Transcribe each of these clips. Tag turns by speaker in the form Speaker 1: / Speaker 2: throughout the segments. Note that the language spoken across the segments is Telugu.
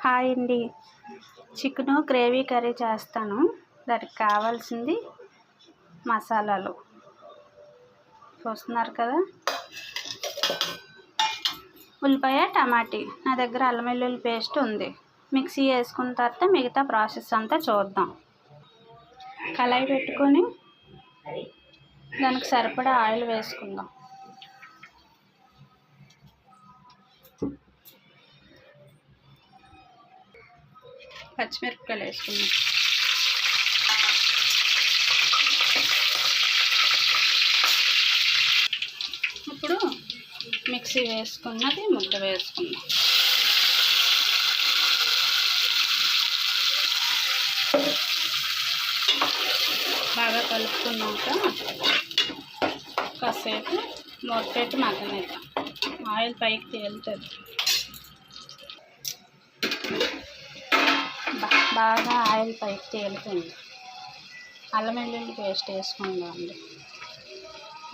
Speaker 1: హాయ్ అండి. చికెను గ్రేవీ కర్రీ చేస్తాను. దానికి కావాల్సింది మసాలాలు చూస్తున్నారు కదా. ఉల్లిపాయ, టమాటీ, నా దగ్గర అల్లం వెల్లుల్లి పేస్ట్ ఉంది. మిక్సీ వేసుకున్న తర్వాత మిగతా ప్రాసెస్ అంతా చూద్దాం. కళాయి పెట్టుకొని దానికి సరిపడా ఆయిల్ వేసుకుందాం. పచ్చిమిరపకాయలు వేసుకుందాం. ఇప్పుడు మిక్సీ వేసుకున్నది ముద్ద వేసుకుందాం. బాగా కలుపుకున్నాక కాసేపు మూత పెట్టి మగ్గనిద్దాం. ఆయిల్ పైకి తేలుతుంది. బాగా ఆయిల్ పైకి తేలుతుంది. అల్లం వెల్లుల్లి పేస్ట్ వేసుకుందాం అండి.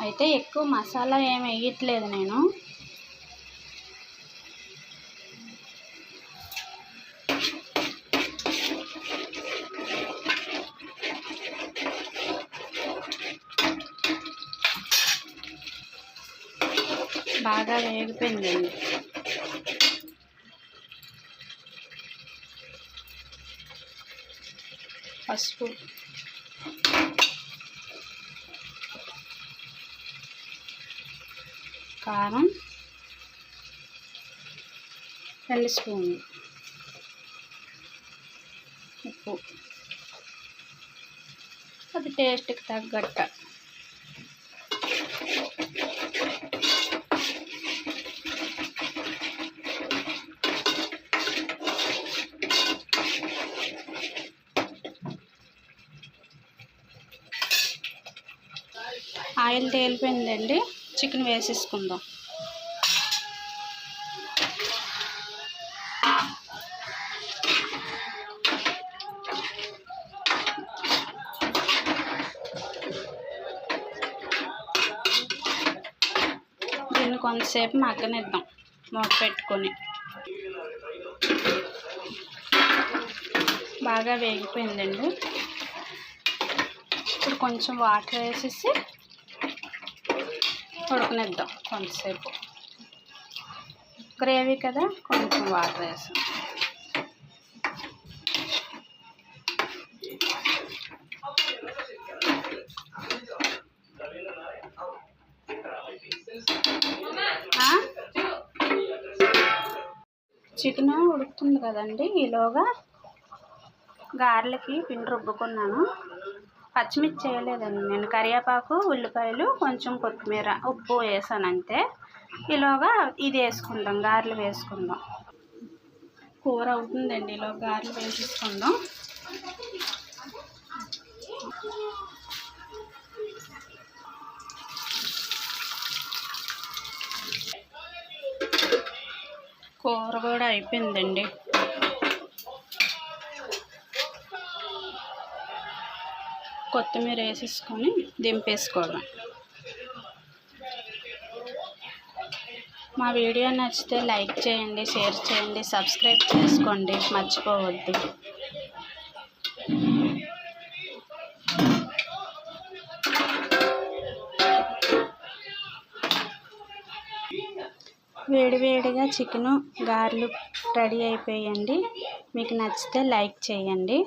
Speaker 1: అయితే ఎక్కువ మసాలా ఏమి వేయట్లేదు నేను. బాగా వేగిపోయిందండి. పసుపు, కారం 2 స్పూన్లు, ఉప్పు అది టేస్ట్కి తగ్గట్ట. ఆయిల్ తేలిపోయిందండి. చికెన్ వేసేసుకుందాం. దీన్ని కొంతసేపు మగ్గనిద్దాం మూత పెట్టుకొని. బాగా వేగిపోయిందండి. ఇప్పుడు కొంచెం వాటర్ వేసేసి ఉడకనిద్దాం కొంతసేపు. గ్రేవీ కదా, కొంచెం వాటర్ వేసాం. చికెన్ ఉడుకుతుంది కదండి. ఈలోగా గారెలకి పిండి రుబ్బుకున్నాను. పచ్చిమిర్చి చేయలేదండి నేను. కరివేపాకు, ఉల్లిపాయలు, కొంచెం కొత్తిమీర, ఉప్పు వేసాను అంతే. ఈలోగా ఇది వేసుకుందాం, గారెలు వేసుకుందాం. కూర అవుతుందండి. ఈలోగా గారెలు వేసేసుకుందాం. కూర కూడా అయిపోయిందండి. కొత్తిమీర వేసేసుకొని దింపేసుకోవడం. మా వీడియో నచ్చితే లైక్ చేయండి, షేర్ చేయండి, సబ్స్క్రైబ్ చేసుకోండి, మర్చిపోవద్దు. వేడివేడిగా చికెను గారెలు రెడీ అయిపోయండి. మీకు నచ్చితే లైక్ చేయండి.